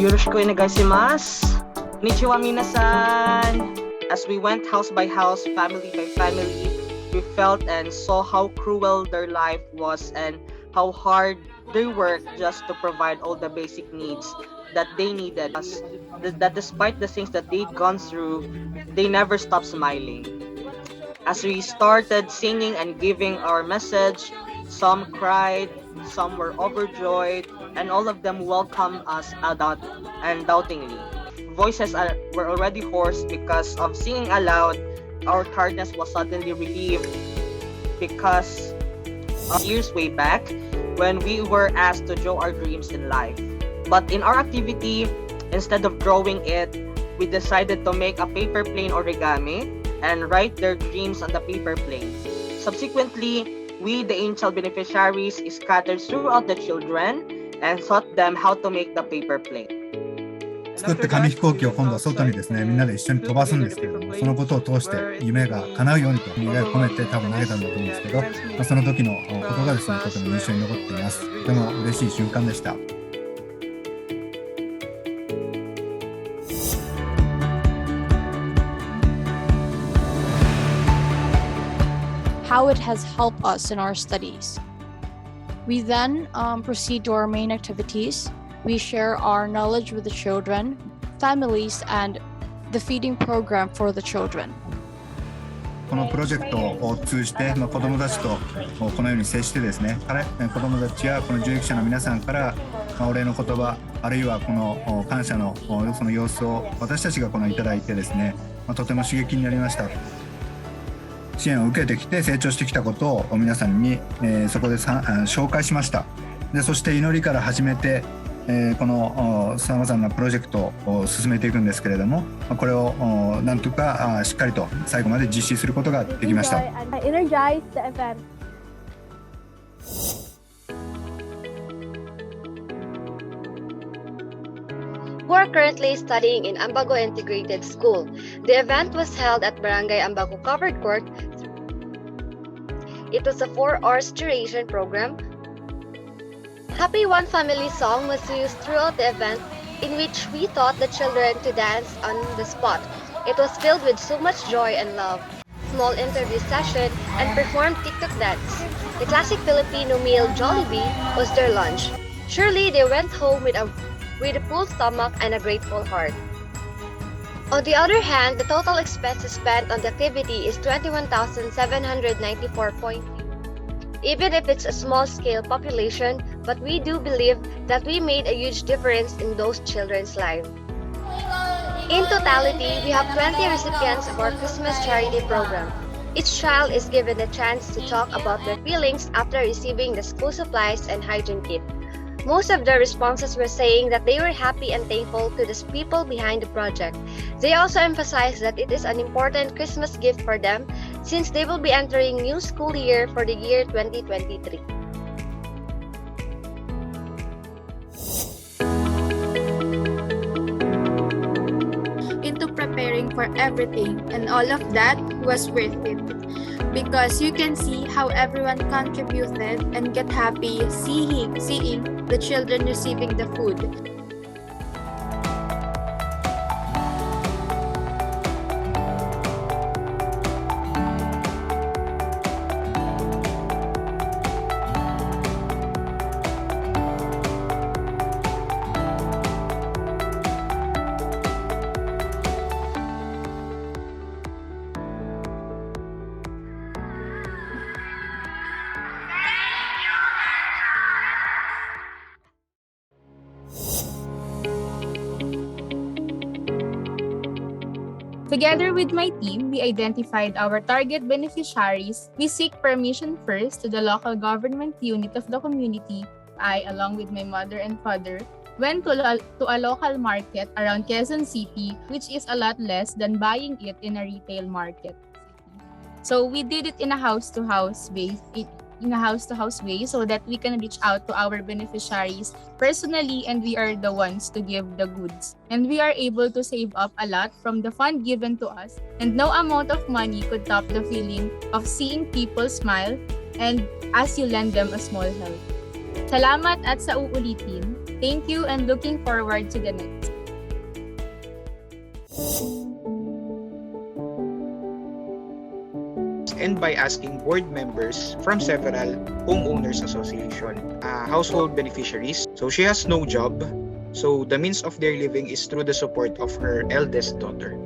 Yoroshiku onegaishimasu. Konnichiwa minasan. As we went house by house, family by family, we felt and saw how cruel their life was and how hard they worked just to provide all the basic needs that they needed. That despite the things that they'd gone through, they never stopped smiling. As we started singing and giving our message, some cried, some were overjoyed, and all of them welcomed us doubtingly. Voices were already hoarse because of singing aloud. Our tiredness was suddenly relieved because of years way back when we were asked to draw our dreams in life. But in our activity, instead of drawing it, we decided to make a paper plane origami and write their dreams on the paper plane. Subsequently, we, the Enchild beneficiaries, scattered throughout the children and taught them how to make the paper plane. 作った紙飛行機を今度は外にですね、みんなで一緒に飛ばすんですけれども、そのことを通して夢が叶うようにと願いを込めて多分投げたんだと思うんですけど、その時のことがですね、とても印象に残っています。とても嬉しい瞬間でした。How it has helped us in our studies. We then proceed to our main activities. We share our knowledge with the children, families, and the feeding program for the children. このプロジェクトを通じて、子どもたちとこのように接してですね、子どもたちやこの受益者の皆さんからお礼の言葉、あるいはこの感謝のその様子を私たちがいただいてですね、とても刺激になりました。支援を受けてきて成長してきたことを皆さんに、そこで紹介しました。でそして祈りから始めて、このさまざまなプロジェクトを進めていくんですけれども、これをなんとかしっかりと最後まで実施することができました。Who are currently studying in Ambago Integrated School. The event was held at Barangay Ambago Covered Court. It was a 4-hour duration program. Happy One Family song was used throughout the event, in which we taught the children to dance on the spot. It was filled with so much joy and love. Small interview session and performed TikTok dance. The classic Filipino meal Jollibee was their lunch. Surely they went home with a full stomach and a grateful heart. On the other hand, the total expenses spent on the activity is 21,794.3. Even if it's a small-scale population, but we do believe that we made a huge difference in those children's lives. In totality, we have 20 recipients of our Christmas charity program. Each child is given a chance to talk about their feelings after receiving the school supplies and hygiene kit. Most of the responses were saying that they were happy and thankful to the people behind the project. They also emphasized that it is an important Christmas gift for them since they will be entering new school year for the year 2023. Into preparing for everything, and all of that was worth it. Because you can see how everyone contributed and get happy seeing the children receiving the food. Together with my team, we identified our target beneficiaries. We seek permission first to the local government unit of the community. I, along with my mother and father, went to a local market around Quezon City, which is a lot less than buying it in a retail market. So we did it in a house-to-house way so that we can reach out to our beneficiaries personally, and we are the ones to give the goods. And we are able to save up a lot from the fund given to us, and no amount of money could top the feeling of seeing people smile and as you lend them a small help. Salamat at sa uulitin. Thank you and looking forward to the next. And by asking board members from several homeowners association, household beneficiaries. So she has no job. So the means of their living is through the support of her eldest daughter.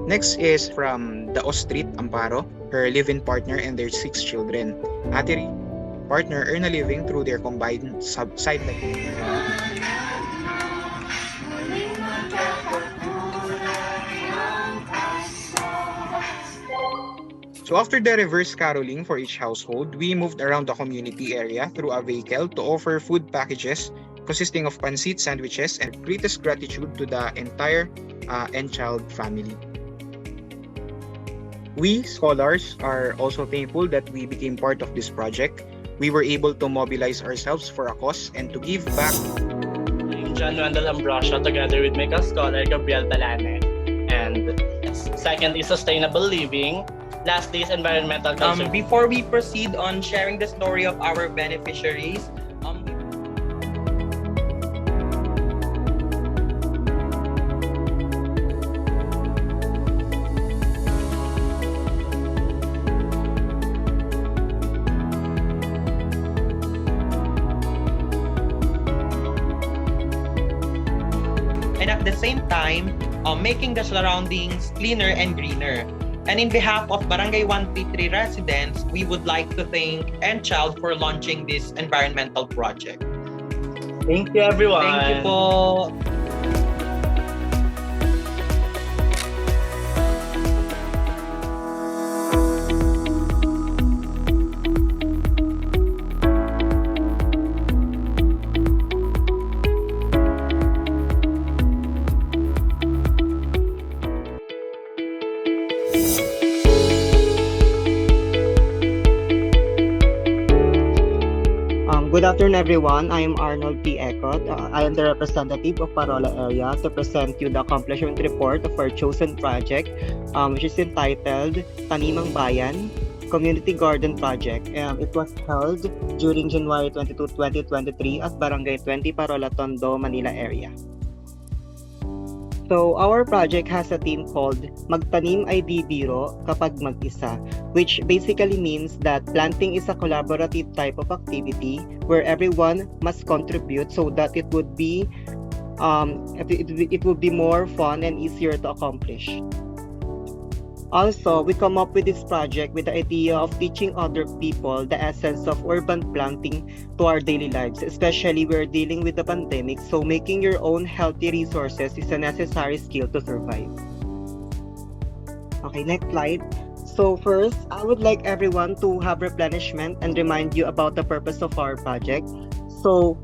Next is from the Street Amparo, her live-in partner and their 6 children. Ate partner earn a living through their combined sideline. So after the reverse caroling for each household, we moved around the community area through a vehicle to offer food packages consisting of pancit sandwiches and greatest gratitude to the entire Enchild family. We scholars are also thankful that we became part of this project. We were able to mobilize ourselves for a cause and to give back. I'm John Randall Ambrosio together with my co-scholar Gabriel Balane. And second is sustainable living. Lastly is environmental conservation. Before we proceed on sharing the story of our beneficiaries, and at the same time, making the surroundings cleaner and greener. And in behalf of Barangay 133 residents, we would like to thank Enchild for launching this environmental project. Thank you, everyone. Thank you po. Good afternoon, everyone. I am Arnold P. Ecot. I am the representative of Parola area to present you the accomplishment report of our chosen project, which is entitled Tanimang Bayan Community Garden Project. It was held during January 22, 2023 at Barangay 20 Parola, Tondo, Manila area. So our project has a theme called Magtanim ay di biro kapag mag-isa, which basically means that planting is a collaborative type of activity where everyone must contribute so that it would be more fun and easier to accomplish. Also, we come up with this project with the idea of teaching other people the essence of urban planting to our daily lives, especially we're dealing with the pandemic, so making your own healthy resources is a necessary skill to survive. Okay, next slide. So first, I would like everyone to have replenishment and remind you about the purpose of our project. So,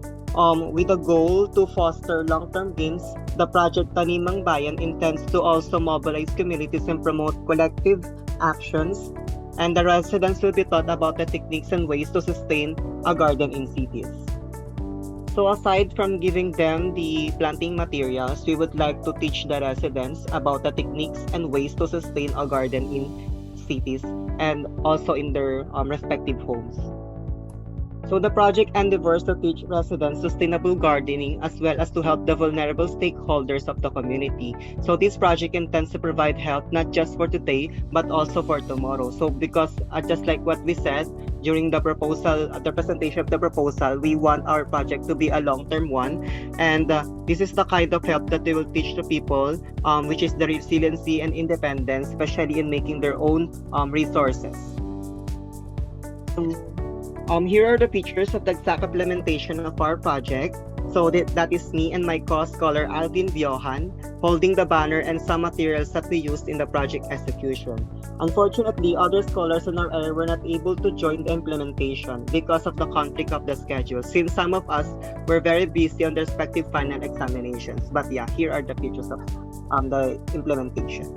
with a goal to foster long-term gains, the project Tanimang Bayan intends to also mobilize communities and promote collective actions, and the residents will be taught about the techniques and ways to sustain a garden in cities. So aside from giving them the planting materials, we would like to teach the residents about the techniques and ways to sustain a garden in cities and also in their respective homes. So the project endeavors to teach residents sustainable gardening as well as to help the vulnerable stakeholders of the community. So this project intends to provide help not just for today but also for tomorrow. So because just like what we said during the proposal, the presentation of the proposal, we want our project to be a long-term one, and this is the kind of help that they will teach to people, which is the resiliency and independence, especially in making their own resources. Here are the features of the exact implementation of our project. So that is me and my co-scholar Alvin Biohan holding the banner and some materials that we used in the project execution. Unfortunately, other scholars in our area were not able to join the implementation because of the conflict of the schedule, since some of us were very busy on their respective final examinations. But yeah, here are the features of the implementation.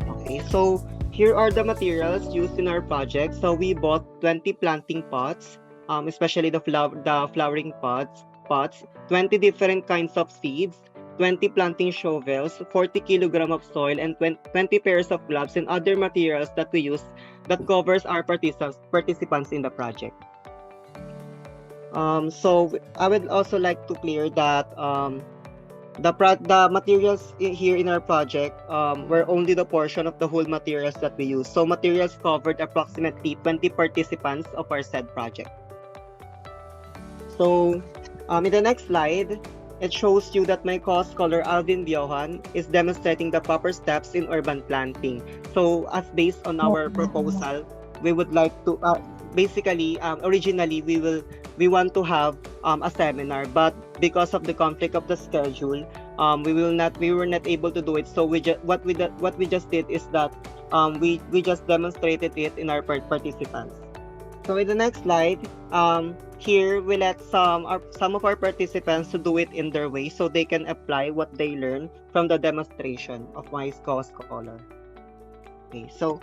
Okay, so here are the materials used in our project. So we bought 20 planting pots, especially the flowering pots, 20 different kinds of seeds, 20 planting shovels, 40 kilograms of soil, and 20 pairs of gloves and other materials that we use that covers our participants in the project. So I would also like to clear that the materials here in our project were only the portion of the whole materials that we use. So materials covered approximately 20 participants of our said project. So in the next slide, it shows you that my co-scholar Alvin Biohan is demonstrating the proper steps in urban planting. So as based on our proposal, we would like to originally we want to have a seminar, but because of the conflict of the schedule, we were not able to do it. So what we just did is that we just demonstrated it in our participants. So in the next slide, here we let some of our participants to do it in their way, so they can apply what they learn from the demonstration of my co-scholar. Okay, so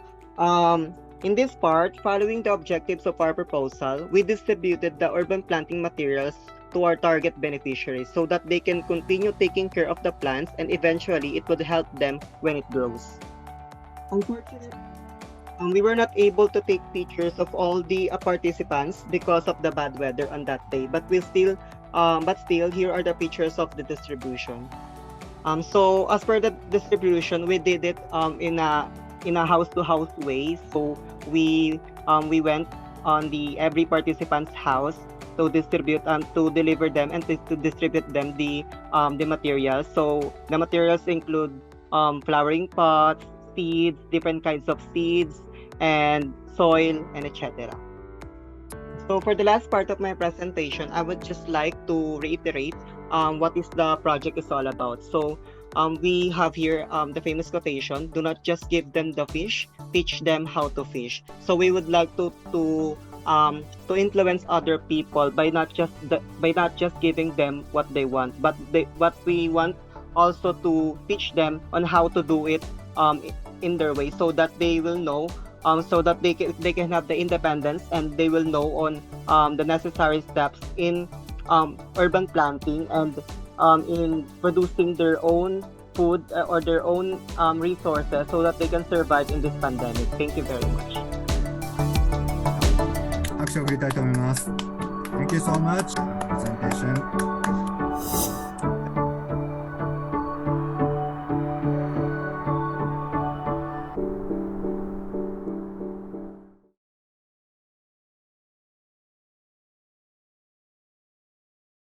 in this part, following the objectives of our proposal, we distributed the urban planting materials to our target beneficiaries so that they can continue taking care of the plants, and eventually it would help them when it grows. Unfortunately, we were not able to take pictures of all the participants because of the bad weather on that day, but still here are the pictures of the distribution. So as per the distribution, we did it in a house-to-house way. So we went on every participant's house to distribute to deliver them and to distribute them the materials. So the materials include flowering pots, seeds, different kinds of seeds, and soil, and etc. So for the last part of my presentation, I would just like to reiterate what is the project is all about. So we have here the famous quotation: "Do not just give them the fish, teach them how to fish." So we would like to influence other people by not just giving them what they want, but what we want also to teach them on how to do it in their way, so that they will know, so that they can have the independence, and they will know on the necessary steps in urban planting and in producing their own food or their own resources, so that they can survive in this pandemic. Thank you very much. 拍手を送りたいと思います。Thank you so much for the presentation.